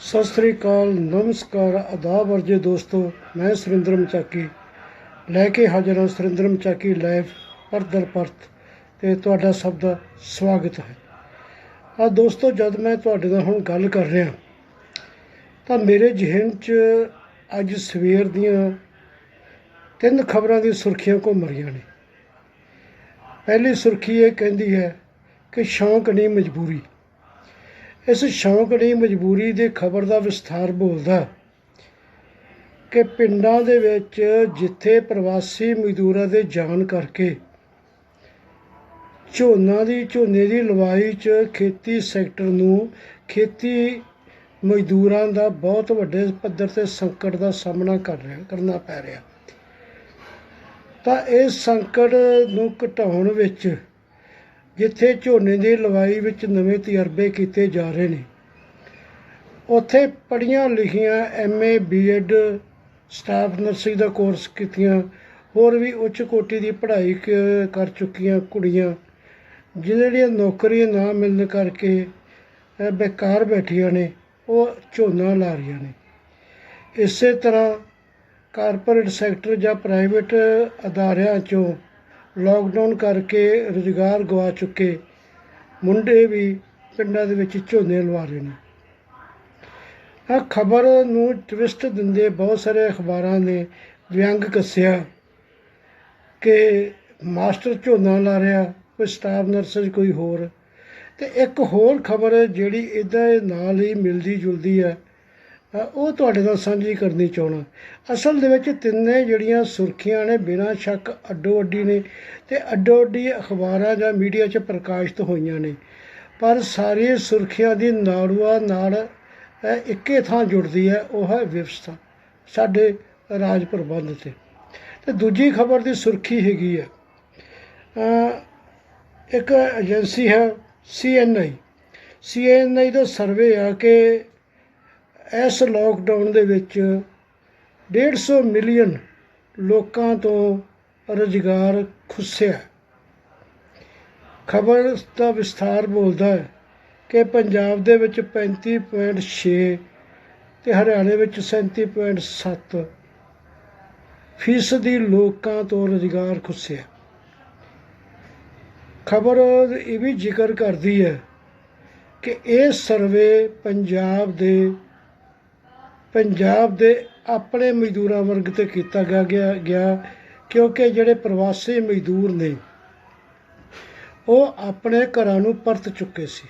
सत श्री अकाल, नमस्कार, आदाब अर्जे दोस्तों। मैं सुरिंदर मचाकी लैके हाजिर हाँ। सुरिंदर मचाकी लाइव परत दर परत ते तुहाडा सब दा स्वागत है। दोस्तों, जब मैं तुहाडे नाल हुण गल कर रहा तो मेरे जहन च अज सवेर दियां 3 खबरां दी सुर्खियां घूम रहियां ने। पहली सुर्खी ये कहती है कि शौक नहीं मजबूरी। इस शौक नहीं मजबूरी की खबर का विस्तार बोलता कि पिंडां दे विच जिथे प्रवासी मजदूरां दे जान करके झोने की लवाई च खेती सैक्टर नूं खेती मजदूरां दा बहुत वड्डे पद्धर ते संकट का सामना करना पै रहा। तो इस संकट नूं घटाउण विच जिथे झोने की लवाई विच नवे तजर्बे किए जा रहे हैं, उत्थे पढ़ियां लिखियां MA BEd स्टाफ नर्सिंग का कोर्स कीतियां होर भी उच्च कोटि की पढ़ाई कर चुकियां कुड़ियां जिन्हें नौकरियां ना मिलने करके बेकार बैठियां ने, वो झोना ला रही ने। इस तरह कारपोरेट सैक्टर या प्राइवेट अदारियां चों लॉकडाउन करके रोजगार गवा चुके मुंडे भी पिंडां दे विच झोने लवा रहे हैं। खबर नूं ट्विस्ट दिंदे बहुत सारे अखबारां ने व्यंग कस्सिया कि मास्टर झोना ला रहा, कोई स्टाफ नर्स कोई होर। ते एक होर खबर जिहड़ी इहदे नाल ही मिलदी जुलदी है, वो तुहाडे नाल सांझी करनी चाहना। असल दे विच तिन्ने जिहड़ियां सुर्खियां ने बिना शक अड्डो अड्डी ने ते अड्डो अड्डी अखबारां जां मीडिया च प्रकाशित होईयां ने, पर सारी सुर्खियां दी नाड़ूआ नाड़ इक्के थां जुड़दी है, वो है व्यवस्था साडे राज प्रबंध ते दूजी खबर की सुर्खी हैगी है, एक एजेंसी है CNI का सर्वे है कि इस लॉकडाउन दे विच 150 मिलियन लोकां तो रोजगार खुस्या। खबर का विस्तार बोलता है कि पंजाब दे विच 35.6 ते हरियाणे विच 37.7% लोकां तो रोजगार खुस्या। खबर ये भी जिक्र करती है कि यह सर्वे पंजाब दे अपने मजदूरां वर्ग ते कीता गया क्योंकि जिहड़े प्रवासी मजदूर ने वो अपने घरां नूं परत चुके सी।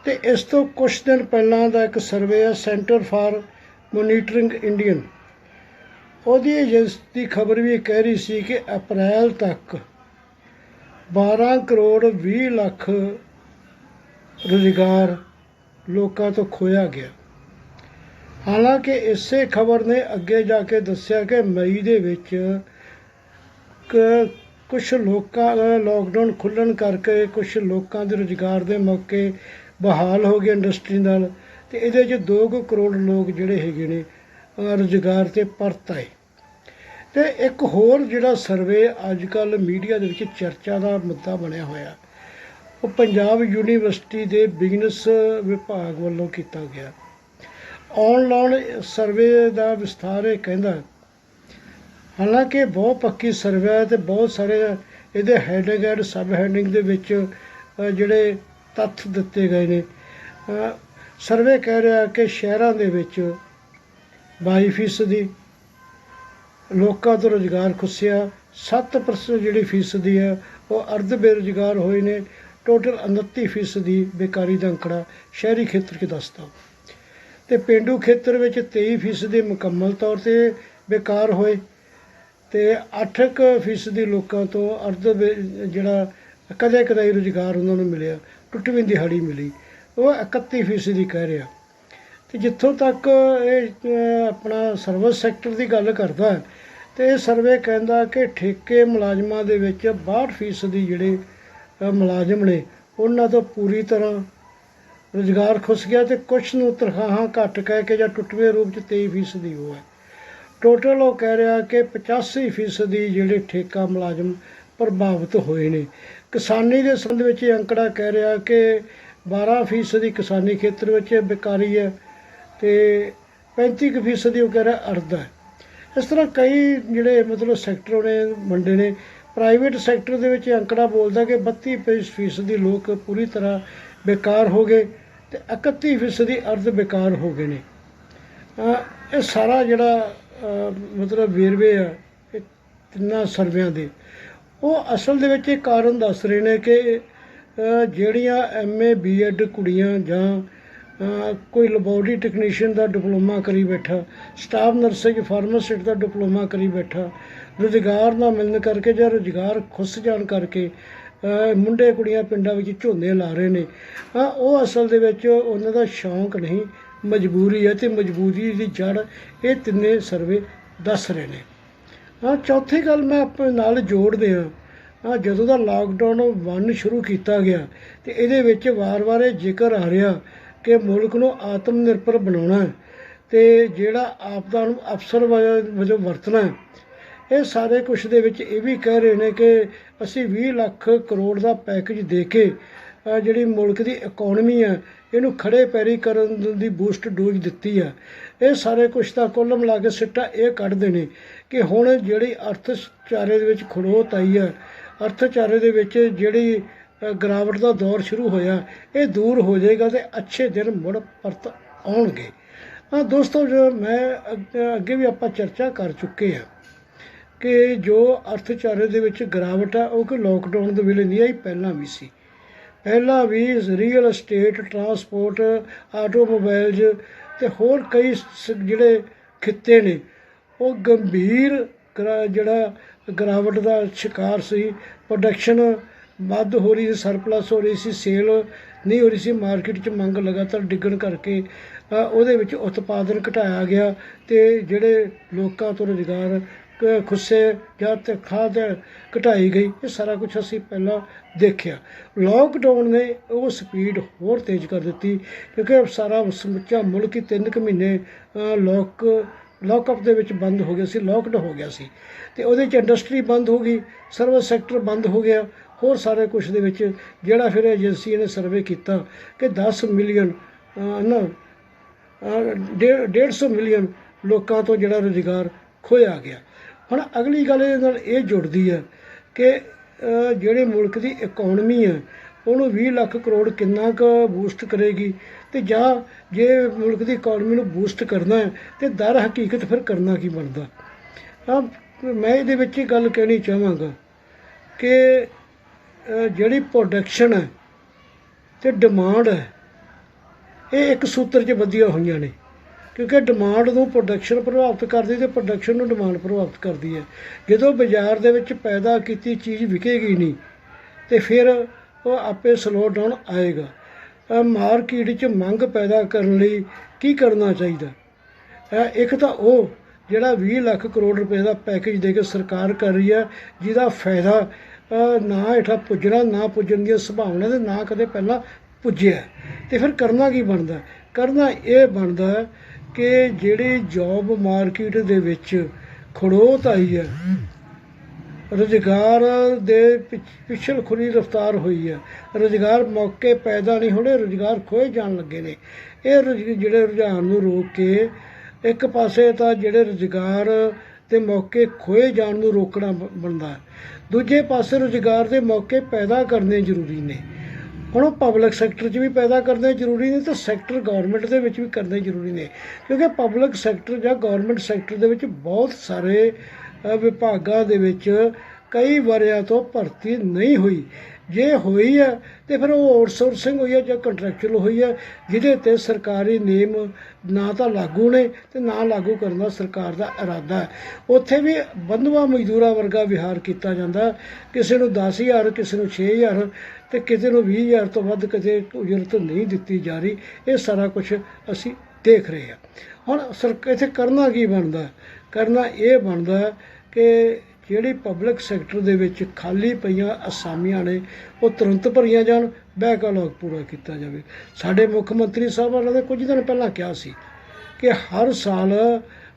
ते इस तो कुछ दिन पहलां दा एक सर्वे है सेंटर फॉर मोनीटरिंग इंडियन, उहदी एजेंसी की खबर भी कह रही सी कि अप्रैल तक 12 करोड़ 20 लाख रोजगार लोकां तो खोया गया। हालांकि इसे खबर ने अगे जाके दस्सिया कि मई दे विच कुछ लोकां लॉकडाउन खुल्लण करके कुछ लोकां दे रोजगार दे मौके बहाल हो गए इंडस्ट्री नाल, ते इहदे च 2 करोड़ लोग जिहड़े हैगे ने रोजगार ते परत आए। ते एक होर जिहड़ा सर्वे अजकल मीडिया दे विच चर्चा का मुद्दा बनया होया, वो पंजाब यूनीवर्सिटी के बिजनस विभाग वालों किया गया। ऑनलाइन सर्वे का विस्तार ये कहता है, हालांकि बहुत पक्की सर्वे है तो बहुत सारे ये हैडिंग एंड सब हैडिंग के विच जिहड़े तत्थ दिते गए ने। सर्वे कह रहा कि शहरों के विच 22% लोगों तो रोजगार खुस्या, 7% जिहड़ी फीसदी है वो अर्ध बेरोजगार होए ने। टोटल 29% बेकारी का अंकड़ा शहरी खेत्र के दसदा। तो पेंडू खेत्र में 23% मुकम्मल तौर पर बेकार होए, तो 8% लोगों तो अर्ध जिहड़ा कदे कदाई रोजगार उन्होंने मिले, टुटवीं दिहाड़ी मिली, वो 31% कह रहा। तो जितों तक ये अपना सर्विस सैक्टर की गल करता है, तो यह सर्वे कहता कि ठेके मुलाजमां दे विच 62% जिहड़े मुलाजम ने उन्हां तो पूरी तरह रोजगार खुस गया, तो कुछ नूं तनख्वाहां घट कह के जां टुटवें रूप च 23% वो है। टोटल वो कह रहा कि 85% जिहड़े ठेका मुलाजम प्रभावित होए ने। किसानी के संबंध में अंकड़ा कह रहा कि 12% ਕਿਸਾਨੀ ਖੇਤਰ ਵਿੱਚ ਬੇਕਾਰੀ ਹੈ ਅਤੇ 35% ਉਹ ਕਹਿ ਰਿਹਾ ਅਰਧ ਹੈ। ਇਸ ਤਰ੍ਹਾਂ ਕਈ ਜਿਹੜੇ ਮਤਲਬ ਸੈਕਟਰ ਨੇ ਵੰਡੇ ਨੇ। ਪ੍ਰਾਈਵੇਟ ਸੈਕਟਰ ਦੇ ਵਿੱਚ ਅੰਕੜਾ ਬੋਲਦਾ ਕਿ 32% ਲੋਕ ਪੂਰੀ ਤਰ੍ਹਾਂ ਬੇਕਾਰ ਹੋ ਗਏ ਅਤੇ 31% ਅਰਧ ਬੇਕਾਰ ਹੋ ਗਏ ਨੇ। ਇਹ ਸਾਰਾ ਜਿਹੜਾ ਮਤਲਬ ਵੇਰਵੇ ਆ ਇਹ ਤਿੰਨਾਂ ਸਰਵਿਆਂ ਦੇ, ਉਹ ਅਸਲ ਦੇ ਵਿੱਚ ਇਹ ਕਾਰਨ ਦੱਸ ਰਹੇ ਨੇ ਕਿ ਜਿਹੜੀਆਂ MA BEd ਕੁੜੀਆਂ ਜਾਂ ਕੋਈ ਲੈਬੋਰਟਰੀ ਟੈਕਨੀਸ਼ੀਅਨ ਦਾ ਡਿਪਲੋਮਾ ਕਰੀ ਬੈਠਾ, ਸਟਾਫ ਨਰਸਿੰਗ ਫਾਰਮਾਸਿਸਟ ਦਾ ਡਿਪਲੋਮਾ ਕਰੀ ਬੈਠਾ, ਰੁਜ਼ਗਾਰ ਨਾ ਮਿਲਣ ਕਰਕੇ ਜਾਂ ਰੁਜ਼ਗਾਰ ਖੁੱਸ ਜਾਣ ਕਰਕੇ ਮੁੰਡੇ ਕੁੜੀਆਂ ਪਿੰਡਾਂ ਵਿੱਚ ਝੋਨੇ ਲਾ ਰਹੇ ਨੇ। ਉਹ ਅਸਲ ਦੇ ਵਿੱਚ ਉਹਨਾਂ ਦਾ ਸ਼ੌਂਕ ਨਹੀਂ, ਮਜਬੂਰੀ ਹੈ, ਅਤੇ ਮਜਬੂਰੀ ਦੀ ਜੜ੍ਹ ਇਹ ਤਿੰਨੇ ਸਰਵੇ ਦੱਸ ਰਹੇ ਨੇ। ਚੌਥੀ ਗੱਲ ਮੈਂ ਆਪਣੇ ਨਾਲ ਜੋੜਦੇ ਹਾਂ, ਜਦੋਂ ਦਾ ਲਾਕਡਾਊਨ 1 ਸ਼ੁਰੂ ਕੀਤਾ ਗਿਆ ਅਤੇ ਇਹਦੇ ਵਿੱਚ ਵਾਰ-ਵਾਰ ਇਹ ਜ਼ਿਕਰ ਆ ਰਿਹਾ ਕਿ ਮੁਲਕ ਨੂੰ ਆਤਮ ਨਿਰਭਰ ਬਣਾਉਣਾ ਅਤੇ ਜਿਹੜਾ ਆਪਦਾ ਨੂੰ ਅਫਸਰ ਵਜੋਂ ਵਰਤਣਾ। ਇਹ ਸਾਰੇ ਕੁਛ ਦੇ ਵਿੱਚ ਇਹ ਵੀ ਕਹਿ ਰਹੇ ਨੇ ਕਿ ਅਸੀਂ 20 ਲੱਖ ਕਰੋੜ ਦਾ ਪੈਕੇਜ ਦੇ ਕੇ ਜਿਹੜੀ ਮੁਲਕ ਦੀ ਇਕੋਨਮੀ ਹੈ ਇਹਨੂੰ ਖੜੇ ਪੈਰੀ ਕਰਨ ਦੀ ਬੂਸਟ ਡੋਜ਼ ਦਿੱਤੀ ਹੈ। ਇਹ ਸਾਰੇ ਕੁਛ ਤਾਂ ਕੁੱਲ ਮਿਲਾ ਕੇ ਸਿੱਟਾ ਇਹ ਕੱਢਦੇ ਨੇ ਕਿ ਹੁਣ ਜਿਹੜੀ ਅਰਥਚਾਰੇ ਦੇ ਵਿੱਚ ਖੜੋਤ ਆਈ ਹੈ, ਅਰਥਚਾਰੇ ਦੇ ਵਿੱਚ ਜਿਹੜੀ ਗਿਰਾਵਟ ਦਾ ਦੌਰ ਸ਼ੁਰੂ ਹੋਇਆ ਇਹ ਦੂਰ ਹੋ ਜਾਏਗਾ ਅਤੇ ਅੱਛੇ ਦਿਨ ਮੁੜ ਪਰਤ ਆਉਣਗੇ। ਦੋਸਤੋ, ਜੋ ਮੈਂ ਅੱਗੇ ਵੀ ਆਪਾਂ ਚਰਚਾ ਕਰ ਚੁੱਕੇ ਹਾਂ ਕਿ ਜੋ ਅਰਥਚਾਰੇ ਦੇ ਵਿੱਚ ਗਿਰਾਵਟ ਹੈ ਉਹ ਕਿ ਲੋਕਡਾਊਨ ਦੇ ਵੇਲੇ ਨਹੀਂ ਆਈ, ਪਹਿਲਾਂ ਵੀ ਸੀ। ਪਹਿਲਾਂ ਵੀ ਰੀਅਲ ਅਸਟੇਟ, ਟਰਾਂਸਪੋਰਟ, ਆਟੋਮੋਬਾਈਲਜ਼ ਅਤੇ ਹੋਰ ਕਈ ਜਿਹੜੇ ਖਿੱਤੇ ਨੇ ਉਹ ਗੰਭੀਰ ਜਿਹੜਾ ਗਿਰਾਵਟ ਦਾ ਸ਼ਿਕਾਰ ਸੀ। ਪ੍ਰੋਡਕਸ਼ਨ ਵੱਧ ਹੋ ਰਹੀ ਸੀ, ਸਰਪਲਸ ਹੋ ਰਹੀ ਸੀ, ਸੇਲ ਨਹੀਂ ਹੋ ਰਹੀ ਸੀ, ਮਾਰਕੀਟ 'ਚ ਮੰਗ ਲਗਾਤਾਰ ਡਿੱਗਣ ਕਰਕੇ ਉਹਦੇ ਵਿੱਚ ਉਤਪਾਦਨ ਘਟਾਇਆ ਗਿਆ ਅਤੇ ਜਿਹੜੇ ਲੋਕਾਂ ਤੋਂ ਰੁਜ਼ਗਾਰ ਖੁੱਸੇ ਜਾਂ ਤਨਖਾਹ ਘਟਾਈ ਗਈ। ਇਹ ਸਾਰਾ ਕੁਛ ਅਸੀਂ ਪਹਿਲਾਂ ਦੇਖਿਆ। ਲੋਕਡਾਊਨ ਨੇ ਉਹ ਸਪੀਡ ਹੋਰ ਤੇਜ਼ ਕਰ ਦਿੱਤੀ ਕਿਉਂਕਿ ਸਾਰਾ ਸਮੁੱਚਾ ਮੁਲਕ ਹੀ 3 ਕੁ ਮਹੀਨੇ ਲੌਕਅਪ ਦੇ ਵਿੱਚ ਬੰਦ ਹੋ ਗਿਆ ਸੀ, ਲੋਕਡ ਹੋ ਗਿਆ ਸੀ ਅਤੇ ਉਹਦੇ 'ਚ ਇੰਡਸਟਰੀ ਬੰਦ ਹੋ ਗਈ, ਸਰਵਿਸ ਸੈਕਟਰ ਬੰਦ ਹੋ ਗਿਆ, ਹੋਰ ਸਾਰੇ ਕੁਛ ਦੇ ਵਿੱਚ ਜਿਹੜਾ ਫਿਰ ਏਜੰਸੀ ਨੇ ਸਰਵੇ ਕੀਤਾ ਕਿ 10 ਮਿਲੀਅਨ 150 ਮਿਲੀਅਨ ਲੋਕਾਂ ਤੋਂ ਜਿਹੜਾ ਰੁਜ਼ਗਾਰ ਖੋਇਆ ਗਿਆ। ਹੁਣ ਅਗਲੀ ਗੱਲ ਇਹਦੇ ਨਾਲ ਇਹ ਜੁੜਦੀ ਹੈ ਕਿ ਜਿਹੜੇ ਮੁਲਕ ਦੀ ਇਕੋਨਮੀ ਹੈ ਉਹਨੂੰ 20 ਲੱਖ ਕਰੋੜ ਕਿੰਨਾ ਕੁ ਬੂਸਟ ਕਰੇਗੀ, ਅਤੇ ਜਾਂ ਜੇ ਮੁਲਕ ਦੀ ਇਕੋਨਮੀ ਨੂੰ ਬੂਸਟ ਕਰਨਾ ਹੈ ਅਤੇ ਦਰ ਹਕੀਕਤ ਫਿਰ ਕਰਨਾ ਕੀ ਬਣਦਾ। ਮੈਂ ਇਹਦੇ ਵਿੱਚ ਹੀ ਗੱਲ ਕਹਿਣੀ ਚਾਹਾਂਗਾ ਕਿ ਜਿਹੜੀ ਪ੍ਰੋਡਕਸ਼ਨ ਹੈ ਅਤੇ ਡਿਮਾਂਡ ਹੈ ਇਹ ਇੱਕ ਸੂਤਰ 'ਚ ਬੱਧੀਆਂ ਹੋਈਆਂ ਨੇ ਕਿਉਂਕਿ ਡਿਮਾਂਡ ਨੂੰ ਪ੍ਰੋਡਕਸ਼ਨ ਪ੍ਰਭਾਵਿਤ ਕਰਦੀ ਅਤੇ ਪ੍ਰੋਡਕਸ਼ਨ ਨੂੰ ਡਿਮਾਂਡ ਪ੍ਰਭਾਵਿਤ ਕਰਦੀ ਹੈ। ਜਦੋਂ ਬਾਜ਼ਾਰ ਦੇ ਵਿੱਚ ਪੈਦਾ ਕੀਤੀ ਚੀਜ਼ ਵਿਕੇਗੀ ਨਹੀਂ ਅਤੇ ਫਿਰ ਉਹ ਆਪੇ ਸਲੋ ਡਾਊਨ ਆਏਗਾ। ਮਾਰਕੀਟ 'ਚ ਮੰਗ ਪੈਦਾ ਕਰਨ ਲਈ ਕੀ ਕਰਨਾ ਚਾਹੀਦਾ? ਇੱਕ ਤਾਂ ਉਹ ਜਿਹੜਾ 20 ਲੱਖ ਕਰੋੜ ਰੁਪਏ ਦਾ ਪੈਕੇਜ ਦੇ ਕੇ ਸਰਕਾਰ ਕਰ ਰਹੀ ਹੈ, ਜਿਹਦਾ ਫਾਇਦਾ ਨਾ ਹੇਠਾਂ ਪੁੱਜਣਾ, ਨਾ ਪੁੱਜਣ ਦੀਆਂ ਸੰਭਾਵਨਾ ਅਤੇ ਨਾ ਕਦੇ ਪਹਿਲਾਂ ਪੁੱਜਿਆ। ਅਤੇ ਫਿਰ ਕਰਨਾ ਕੀ ਬਣਦਾ? ਕਰਨਾ ਇਹ ਬਣਦਾ ਕਿ ਜਿਹੜੀ ਜੋਬ ਮਾਰਕੀਟ ਦੇ ਵਿੱਚ ਖੜੋਤ ਆਈ ਹੈ, ਰੁਜ਼ਗਾਰ ਦੇ ਪਿੱਛਲ ਖੁਰੀ ਰਫਤਾਰ ਹੋਈ ਹੈ, ਰੁਜ਼ਗਾਰ ਮੌਕੇ ਪੈਦਾ ਨਹੀਂ ਹੋਣੇ, ਰੁਜ਼ਗਾਰ ਖੋਏ ਜਾਣ ਲੱਗੇ ਨੇ। ਇਹ ਜਿਹੜੇ ਰੁਝਾਨ ਨੂੰ ਰੋਕ ਕੇ ਇੱਕ ਪਾਸੇ ਤਾਂ ਜਿਹੜੇ ਰੁਜ਼ਗਾਰ ਦੇ ਮੌਕੇ ਖੋਏ ਜਾਣ ਨੂੰ ਰੋਕਣਾ ਬਣਦਾ, ਦੂਜੇ ਪਾਸੇ ਰੁਜ਼ਗਾਰ ਦੇ ਮੌਕੇ ਪੈਦਾ ਕਰਨੇ ਜ਼ਰੂਰੀ ਨੇ। ਹੁਣ ਉਹ ਪਬਲਿਕ ਸੈਕਟਰ 'ਚ ਵੀ ਪੈਦਾ ਕਰਨੇ ਜ਼ਰੂਰੀ ਨੇ ਅਤੇ ਸੈਕਟਰ ਗੌਰਮੈਂਟ ਦੇ ਵਿੱਚ ਵੀ ਕਰਨੇ ਜ਼ਰੂਰੀ ਨੇ ਕਿਉਂਕਿ ਪਬਲਿਕ ਸੈਕਟਰ ਜਾਂ ਗੌਰਮੈਂਟ ਸੈਕਟਰ ਦੇ ਵਿੱਚ ਬਹੁਤ ਸਾਰੇ ਵਿਭਾਗਾਂ ਦੇ ਵਿੱਚ ਕਈ ਵਰ੍ਹਿਆਂ ਤੋਂ ਭਰਤੀ ਨਹੀਂ ਹੋਈ। ਜੇ ਹੋਈ ਹੈ ਅਤੇ ਫਿਰ ਉਹ ਆਊਟਸੋਰਸਿੰਗ ਹੋਈ ਹੈ ਜਾਂ ਕੰਟਰੈਕਚੁਅਲ ਹੋਈ ਹੈ, ਜਿਹਦੇ 'ਤੇ ਸਰਕਾਰੀ ਨਿਯਮ ਨਾ ਤਾਂ ਲਾਗੂ ਨੇ ਅਤੇ ਨਾ ਲਾਗੂ ਕਰਨ ਦਾ ਸਰਕਾਰ ਦਾ ਇਰਾਦਾ ਹੈ। ਉੱਥੇ ਵੀ ਬੰਧੂਆ ਮਜ਼ਦੂਰਾਂ ਵਰਗਾ ਵਿਹਾਰ ਕੀਤਾ ਜਾਂਦਾ, ਕਿਸੇ ਨੂੰ 10,000, ਕਿਸੇ ਨੂੰ 6,000 ਅਤੇ ਕਿਸੇ ਨੂੰ 20,000 ਤੋਂ ਵੱਧ ਕਿਤੇ ਉਜਰਤ ਨਹੀਂ ਦਿੱਤੀ ਜਾ ਰਹੀ। ਇਹ ਸਾਰਾ ਕੁਛ ਅਸੀਂ ਦੇਖ ਰਹੇ ਹਾਂ। ਹੁਣ ਇੱਥੇ ਕਰਨਾ ਕੀ ਬਣਦਾ? ਕਰਨਾ ਇਹ ਬਣਦਾ ਕਿ ਜਿਹੜੀ ਪਬਲਿਕ ਸੈਕਟਰ ਦੇ ਵਿੱਚ ਖਾਲੀ ਪਈਆਂ ਅਸਾਮੀਆਂ ਨੇ ਉਹ ਤੁਰੰਤ ਭਰੀਆਂ ਜਾਣ, ਬੈਕਲੌਗ ਪੂਰਾ ਕੀਤਾ ਜਾਵੇ। ਸਾਡੇ ਮੁੱਖ ਮੰਤਰੀ ਸਾਹਿਬ ਉਹਨਾਂ ਨੇ ਕੁਝ ਦਿਨ ਪਹਿਲਾਂ ਕਿਹਾ ਸੀ ਕਿ ਹਰ ਸਾਲ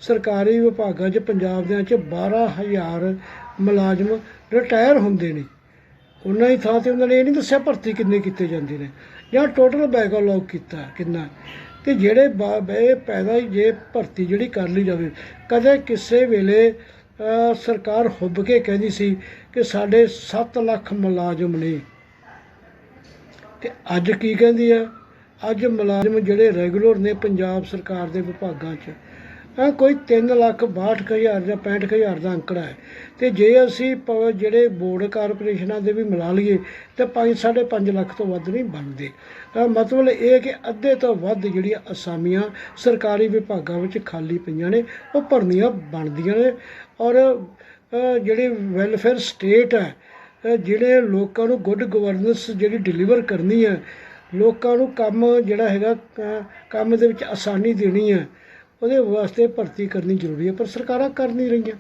ਸਰਕਾਰੀ ਵਿਭਾਗਾਂ 'ਚ ਪੰਜਾਬ ਦਿਆਂ 'ਚ 12,000 ਮੁਲਾਜ਼ਮ ਰਿਟਾਇਰ ਹੁੰਦੇ ਨੇ। ਉਹਨਾਂ ਦੀ ਥਾਂ 'ਤੇ ਉਹਨਾਂ ਨੇ ਇਹ ਨਹੀਂ ਦੱਸਿਆ ਭਰਤੀ ਕਿੰਨੇ ਕੀਤੇ ਜਾਂਦੇ ਨੇ। ਜਾਂ ਟੋਟਲ ਬੈਕਲੌਗ ਕੀਤਾ ਕਿੰਨਾ। ਤੇ ਜਿਹੜੇ ਇਹ ਪੈਦਾ ਜੇ ਭਰਤੀ ਜਿਹੜੀ ਕਰ ਲਈ ਜਾਵੇ, ਕਦੇ ਕਿਸੇ ਵੇਲੇ ਸਰਕਾਰ ਹੁੱਬ ਕੇ ਕਹਿੰਦੀ ਸੀ ਕਿ ਸਾਡੇ 7 ਲੱਖ ਮੁਲਾਜ਼ਮ ਨੇ, ਤੇ ਅੱਜ ਕੀ ਕਹਿੰਦੀ ਆ? ਅੱਜ ਮੁਲਾਜ਼ਮ ਜਿਹੜੇ ਰੈਗੂਲਰ ਨੇ ਪੰਜਾਬ ਸਰਕਾਰ ਦੇ ਵਿਭਾਗਾਂ 'ਚ ਕੋਈ 3,62,000 ਜਾਂ 65,000 ਦਾ ਅੰਕੜਾ ਹੈ। ਤੇ ਜੇ ਅਸੀਂ ਜਿਹੜੇ ਬੋਰਡ ਕਾਰਪੋਰੇਸ਼ਨਾਂ ਦੇ ਵੀ ਮਿਲਾ ਲਈਏ ਤਾਂ 5-5.5 ਲੱਖ ਤੋਂ ਵੱਧ ਨਹੀਂ ਬਣਦੇ। ਮਤਲਬ ਇਹ ਕਿ ਅੱਧੇ ਤੋਂ ਵੱਧ ਜਿਹੜੀਆਂ ਅਸਾਮੀਆਂ ਸਰਕਾਰੀ ਵਿਭਾਗਾਂ ਵਿੱਚ ਖਾਲੀ ਪਈਆਂ ਨੇ, ਉਹ ਭਰਨੀਆਂ ਬਣਦੀਆਂ ਨੇ। ਔਰ ਜਿਹੜੀ ਵੈਲਫੇਅਰ ਸਟੇਟ ਹੈ, ਜਿਹੜੇ ਲੋਕਾਂ ਨੂੰ ਗੁੱਡ ਗਵਰਨੈਂਸ ਜਿਹੜੀ ਡਿਲੀਵਰ ਕਰਨੀ ਹੈ, ਲੋਕਾਂ ਨੂੰ ਕੰਮ ਜਿਹੜਾ ਹੈਗਾ ਕੰਮ ਦੇ ਵਿੱਚ ਆਸਾਨੀ ਦੇਣੀ ਹੈ, ਉਹਦੇ ਵਾਸਤੇ ਭਰਤੀ ਕਰਨੀ ਜ਼ਰੂਰੀ ਹੈ। ਪਰ ਸਰਕਾਰਾਂ ਕਰ ਨਹੀਂ ਰਹੀਆਂ।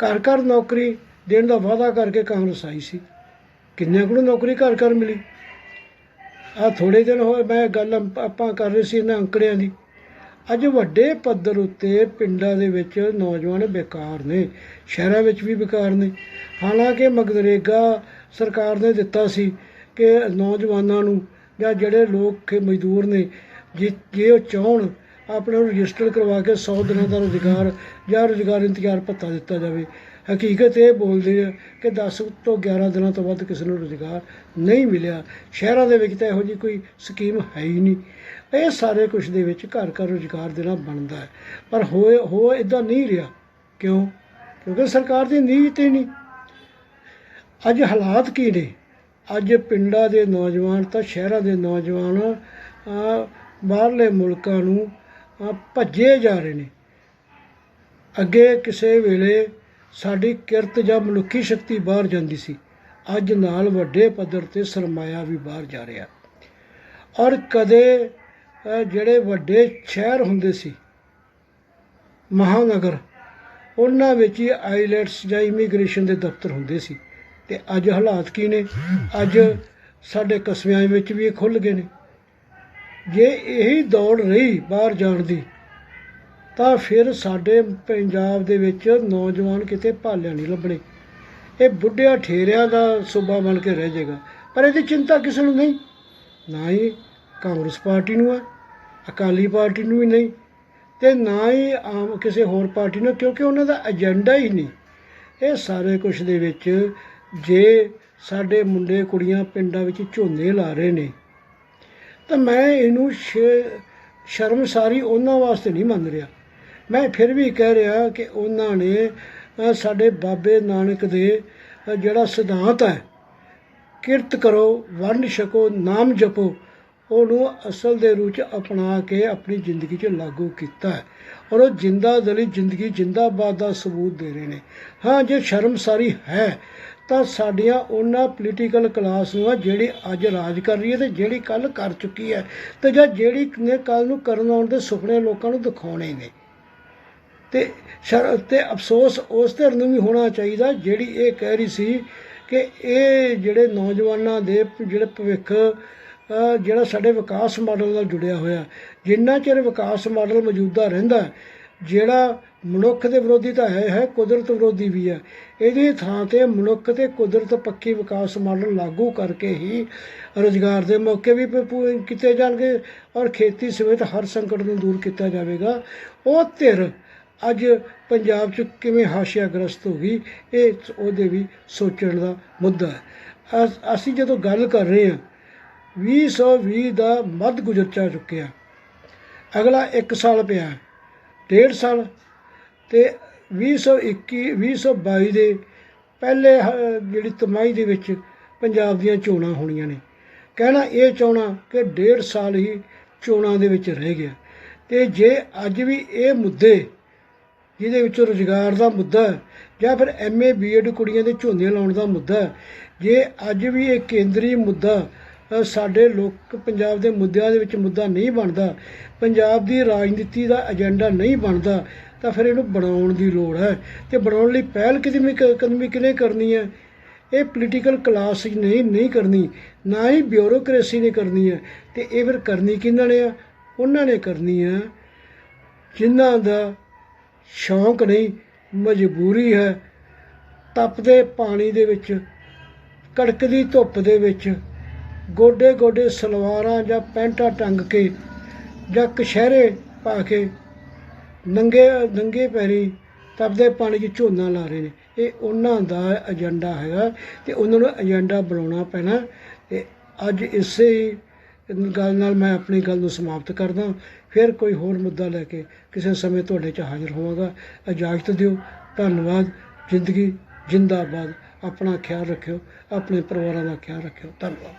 ਘਰ ਘਰ ਨੌਕਰੀ ਦੇਣ ਦਾ ਵਾਅਦਾ ਕਰਕੇ ਕਾਂਗਰਸ ਆਈ ਸੀ, ਕਿੰਨਿਆਂ ਕੋਲ ਨੌਕਰੀ ਘਰ ਘਰ ਮਿਲੀ? ਆਹ ਥੋੜ੍ਹੇ ਦਿਨ ਹੋਏ ਮੈਂ ਗੱਲ ਆਪਾਂ ਕਰ ਰਹੇ ਸੀ ਇਹਨਾਂ ਅੰਕੜਿਆਂ ਦੀ। ਅੱਜ ਵੱਡੇ ਪੱਧਰ ਉੱਤੇ ਪਿੰਡਾਂ ਦੇ ਵਿੱਚ ਨੌਜਵਾਨ ਬੇਕਾਰ ਨੇ, ਸ਼ਹਿਰਾਂ ਵਿੱਚ ਵੀ ਬੇਕਾਰ ਨੇ। ਹਾਲਾਂਕਿ ਮਗਨਰੇਗਾ ਸਰਕਾਰ ਨੇ ਦਿੱਤਾ ਸੀ ਕਿ ਨੌਜਵਾਨਾਂ ਨੂੰ ਜਾਂ ਜਿਹੜੇ ਲੋਕ ਮਜ਼ਦੂਰ ਨੇ, ਜੇ ਉਹ ਚਾਹੁਣ ਆਪਣੇ ਨੂੰ ਰਜਿਸਟਰ ਕਰਵਾ ਕੇ 100 ਦਿਨਾਂ ਦਾ ਰੁਜ਼ਗਾਰ ਜਾਂ ਰੁਜ਼ਗਾਰ ਇੰਤਜ਼ਾਰ ਭੱਤਾ ਦਿੱਤਾ ਜਾਵੇ। ਹਕੀਕਤ ਇਹ ਬੋਲਦੀ ਹੈ ਕਿ 10 ਤੋਂ 11 ਦਿਨਾਂ ਤੋਂ ਵੱਧ ਕਿਸੇ ਨੂੰ ਰੁਜ਼ਗਾਰ ਨਹੀਂ ਮਿਲਿਆ। ਸ਼ਹਿਰਾਂ ਦੇ ਵਿੱਚ ਤਾਂ ਇਹੋ ਜਿਹੀ ਕੋਈ ਸਕੀਮ ਹੈ ਹੀ ਨਹੀਂ। ਇਹ ਸਾਰੇ ਕੁਛ ਦੇ ਵਿੱਚ ਘਰ ਘਰ ਰੁਜ਼ਗਾਰ ਦੇਣਾ ਬਣਦਾ ਹੈ, ਪਰ ਹੋ ਇੱਦਾਂ ਨਹੀਂ ਰਿਹਾ। ਕਿਉਂ? ਕਿਉਂਕਿ ਸਰਕਾਰ ਦੀ ਨੀਤ ਹੀ ਨਹੀਂ। ਅੱਜ ਹਾਲਾਤ ਕੀ ਨੇ? ਅੱਜ ਪਿੰਡਾਂ ਦੇ ਨੌਜਵਾਨ ਤਾਂ ਸ਼ਹਿਰਾਂ ਦੇ ਨੌਜਵਾਨ ਬਾਹਰਲੇ ਮੁਲਕਾਂ ਨੂੰ ਭੱਜੇ ਜਾ ਰਹੇ ਨੇ। ਅੱਗੇ ਕਿਸੇ ਵੇਲੇ ਸਾਡੀ ਕਿਰਤ ਜਾਂ ਮਨੁੱਖੀ ਸ਼ਕਤੀ ਬਾਹਰ ਜਾਂਦੀ ਸੀ, ਅੱਜ ਨਾਲ ਵੱਡੇ ਪੱਧਰ 'ਤੇ ਸਰਮਾਇਆ ਵੀ ਬਾਹਰ ਜਾ ਰਿਹਾ। ਔਰ ਕਦੇ ਜਿਹੜੇ ਵੱਡੇ ਸ਼ਹਿਰ ਹੁੰਦੇ ਸੀ, ਮਹਾਨਗਰ, ਉਹਨਾਂ ਵਿੱਚ ਹੀ ਆਈਲੈਟਸ ਜਾਂ ਇਮੀਗ੍ਰੇਸ਼ਨ ਦੇ ਦਫ਼ਤਰ ਹੁੰਦੇ ਸੀ। ਤੇ ਅੱਜ ਹਾਲਾਤ ਕੀ ਨੇ? ਅੱਜ ਸਾਡੇ ਕਸਬਿਆਂ ਵਿੱਚ ਵੀ ਇਹ ਖੁੱਲ੍ਹ ਗਏ ਨੇ। ਜੇ ਇਹੀ ਦੌੜ ਰਹੀ ਬਾਹਰ ਜਾਣ ਦੀ, ਤਾਂ ਫਿਰ ਸਾਡੇ ਪੰਜਾਬ ਦੇ ਵਿੱਚ ਨੌਜਵਾਨ ਕਿਤੇ ਭਾਲਿਆ ਨਹੀਂ ਲੱਭਣੇ। ਇਹ ਬੁੱਢਿਆਂ ਠੇਰਿਆਂ ਦਾ ਸੂਬਾ ਬਣ ਕੇ ਰਹਿ ਜਾਏਗਾ। ਪਰ ਇਹਦੀ ਚਿੰਤਾ ਕਿਸੇ ਨੂੰ ਨਹੀਂ, ਨਾ ਹੀ ਕਾਂਗਰਸ ਪਾਰਟੀ ਨੂੰ ਹੈ, ਅਕਾਲੀ ਪਾਰਟੀ ਨੂੰ ਵੀ ਨਹੀਂ, ਅਤੇ ਨਾ ਹੀ ਆਮ ਕਿਸੇ ਹੋਰ ਪਾਰਟੀ ਨੂੰ, ਕਿਉਂਕਿ ਉਹਨਾਂ ਦਾ ਏਜੰਡਾ ਹੀ ਨਹੀਂ। ਇਹ ਸਾਰੇ ਕੁਛ ਦੇ ਵਿੱਚ ਜੇ ਸਾਡੇ ਮੁੰਡੇ ਕੁੜੀਆਂ ਪਿੰਡਾਂ ਵਿੱਚ ਝੋਨੇ ਲਾ ਰਹੇ ਨੇ, ਤਾਂ ਮੈਂ ਇਹਨੂੰ ਸ਼ਰਮਸਾਰੀ ਉਹਨਾਂ ਵਾਸਤੇ ਨਹੀਂ ਮੰਨ ਰਿਹਾ। ਮੈਂ ਫਿਰ ਵੀ ਕਹਿ ਰਿਹਾ ਕਿ ਉਹਨਾਂ ਨੇ ਸਾਡੇ ਬਾਬੇ ਨਾਨਕ ਦੇ ਜਿਹੜਾ ਸਿਧਾਂਤ ਹੈ, ਕਿਰਤ ਕਰੋ, ਵੰਡ ਛਕੋ, ਨਾਮ ਜਪੋ, ਉਹਨੂੰ ਅਸਲ ਦੇ ਰੂਪ 'ਚ ਅਪਣਾ ਕੇ ਆਪਣੀ ਜ਼ਿੰਦਗੀ 'ਚ ਲਾਗੂ ਕੀਤਾ ਹੈ। ਔਰ ਉਹ ਜਿੰਦਾ ਦਿਲੀ ਜ਼ਿੰਦਗੀ ਜਿੰਦਾਬਾਦ ਦਾ ਸਬੂਤ ਦੇ ਰਹੇ ਨੇ। ਹਾਂ, ਜੇ ਸ਼ਰਮਸਾਰੀ ਹੈ ਤਾਂ ਸਾਡੀਆਂ ਉਹਨਾਂ ਪੋਲੀਟੀਕਲ ਕਲਾਸ ਨੂੰ ਆ ਜਿਹੜੀ ਅੱਜ ਰਾਜ ਕਰ ਰਹੀ ਹੈ ਅਤੇ ਜਿਹੜੀ ਕੱਲ੍ਹ ਕਰ ਚੁੱਕੀ ਹੈ, ਅਤੇ ਜਾਂ ਜਿਹੜੀ ਨੇ ਕੱਲ੍ਹ ਨੂੰ ਕਰਨ ਆਉਣ ਦੇ ਸੁਪਨੇ ਲੋਕਾਂ ਨੂੰ ਦਿਖਾਉਣੇ ਨੇ। ਅਤੇ ਅਫਸੋਸ ਉਸ ਧਿਰ ਨੂੰ ਵੀ ਹੋਣਾ ਚਾਹੀਦਾ ਜਿਹੜੀ ਇਹ ਕਹਿ ਰਹੀ ਸੀ ਕਿ ਇਹ ਜਿਹੜੇ ਨੌਜਵਾਨਾਂ ਦੇ ਜਿਹੜੇ ਭਵਿੱਖ ਜਿਹੜਾ ਸਾਡੇ ਵਿਕਾਸ ਮਾਡਲ ਨਾਲ ਜੁੜਿਆ ਹੋਇਆ, ਜਿੰਨਾ ਚਿਰ ਵਿਕਾਸ ਮਾਡਲ ਮੌਜੂਦਾ ਰਹਿੰਦਾ, ਜਿਹੜਾ ਮਨੁੱਖ ਦੇ ਵਿਰੋਧੀ ਤਾਂ ਹੈ, ਕੁਦਰਤ ਵਿਰੋਧੀ ਵੀ ਹੈ, ਇਹਦੀ ਥਾਂ 'ਤੇ ਮਨੁੱਖ ਅਤੇ ਕੁਦਰਤ ਪੱਖੀ ਵਿਕਾਸ ਮਾਡਲ ਲਾਗੂ ਕਰਕੇ ਹੀ ਰੁਜ਼ਗਾਰ ਦੇ ਮੌਕੇ ਵੀ ਕੀਤੇ ਜਾਣਗੇ ਔਰ ਖੇਤੀ ਸਮੇਤ ਹਰ ਸੰਕਟ ਨੂੰ ਦੂਰ ਕੀਤਾ ਜਾਵੇਗਾ। ਉਹ ਧਿਰ ਅੱਜ ਪੰਜਾਬ 'ਚ ਕਿਵੇਂ ਹਾਸ਼ੀਆਗ੍ਰਸਤ ਹੋ ਗਈ, ਇਹ ਉਹਦੇ ਵੀ ਸੋਚਣ ਦਾ ਮੁੱਦਾ ਹੈ। ਅਸੀਂ ਜਦੋਂ ਗੱਲ ਕਰ ਰਹੇ ਹਾਂ 2020 ਦਾ ਮੱਧ ਗੁਜ਼ਰ ਚੁੱਕਿਆ, ਅਗਲਾ 1 ਸਾਲ ਪਿਆ, 1.5 ਸਾਲ, ਅਤੇ 2022 ਦੇ ਪਹਿਲੇ ਜਿਹੜੀ ਤਿਮਾਹੀ ਦੇ ਵਿੱਚ ਪੰਜਾਬ ਦੀਆਂ ਚੋਣਾਂ ਹੋਣੀਆਂ ਨੇ। ਕਹਿਣਾ ਇਹ ਚਾਹੁੰਦਾ ਕਿ 1.5 ਸਾਲ ਹੀ ਚੋਣਾਂ ਦੇ ਵਿੱਚ ਰਹਿ ਗਿਆ। ਅਤੇ ਜੇ ਅੱਜ ਵੀ ਇਹ ਮੁੱਦੇ ਜਿਹਦੇ ਵਿੱਚੋਂ ਰੁਜ਼ਗਾਰ ਦਾ ਮੁੱਦਾ ਜਾਂ ਫਿਰ MA BEd ਕੁੜੀਆਂ ਦੇ ਝੋਨੇ ਲਾਉਣ ਦਾ ਮੁੱਦਾ, ਜੇ ਅੱਜ ਵੀ ਇਹ ਕੇਂਦਰੀ ਮੁੱਦਾ ਸਾਡੇ ਲੋਕ ਪੰਜਾਬ ਦੇ ਮੁੱਦਿਆਂ ਦੇ ਵਿੱਚ ਮੁੱਦਾ ਨਹੀਂ ਬਣਦਾ, ਪੰਜਾਬ ਦੀ ਰਾਜਨੀਤੀ ਦਾ ਏਜੰਡਾ ਨਹੀਂ ਬਣਦਾ, ਤਾਂ ਫਿਰ ਇਹਨੂੰ ਬਣਾਉਣ ਦੀ ਲੋੜ ਹੈ। ਅਤੇ ਬਣਾਉਣ ਲਈ ਪਹਿਲ ਕਦਮੀ ਕਿਹਨੇ ਕਰਨੀ ਹੈ? ਇਹ ਪੋਲੀਟੀਕਲ ਕਲਾਸ ਨਹੀਂ ਕਰਨੀ, ਨਾ ਹੀ ਬਿਊਰੋਕਰੇਸੀ ਨੇ ਕਰਨੀ ਹੈ। ਅਤੇ ਇਹ ਫਿਰ ਕਰਨੀ ਕਿਹਨਾਂ ਨੇ ਆ? ਉਹਨਾਂ ਨੇ ਕਰਨੀ ਆ ਜਿਨ੍ਹਾਂ ਦਾ ਸ਼ੌਂਕ ਨਹੀਂ, ਮਜਬੂਰੀ ਹੈ। ਤਪਦੇ ਪਾਣੀ ਦੇ ਵਿੱਚ, ਕੜਕਦੀ ਧੁੱਪ ਦੇ ਵਿੱਚ ਗੋਡੇ ਗੋਡੇ ਸਲਵਾਰਾਂ ਜਾਂ ਪੈਂਟਾਂ ਟੰਗ ਕੇ ਜਾਂ ਕਛਹਿਰੇ ਪਾ ਕੇ ਨੰਗੇ ਪੈਰੀ ਤਪਦੇ ਪਾਣੀ 'ਚ ਝੋਨਾ ਲਾ ਰਹੇ ਨੇ। ਇਹ ਉਹਨਾਂ ਦਾ ਏਜੰਡਾ ਹੈਗਾ ਅਤੇ ਉਹਨਾਂ ਨੂੰ ਏਜੰਡਾ ਬਣਾਉਣਾ ਪੈਣਾ। ਅਤੇ ਅੱਜ ਇਸੇ ਹੀ ਗੱਲ ਨਾਲ ਮੈਂ ਆਪਣੀ ਗੱਲ ਨੂੰ ਸਮਾਪਤ ਕਰਦਾ। ਫਿਰ ਕੋਈ ਹੋਰ ਮੁੱਦਾ ਲੈ ਕੇ ਕਿਸੇ ਸਮੇਂ ਤੁਹਾਡੇ 'ਚ ਹਾਜ਼ਰ ਹੋਵਾਂਗਾ। ਇਜਾਜ਼ਤ ਦਿਓ। ਧੰਨਵਾਦ। ਜ਼ਿੰਦਗੀ ਜ਼ਿੰਦਾਬਾਦ। ਆਪਣਾ ਖਿਆਲ ਰੱਖਿਓ, ਆਪਣੇ ਪਰਿਵਾਰਾਂ ਦਾ ਖਿਆਲ ਰੱਖਿਓ। ਧੰਨਵਾਦ।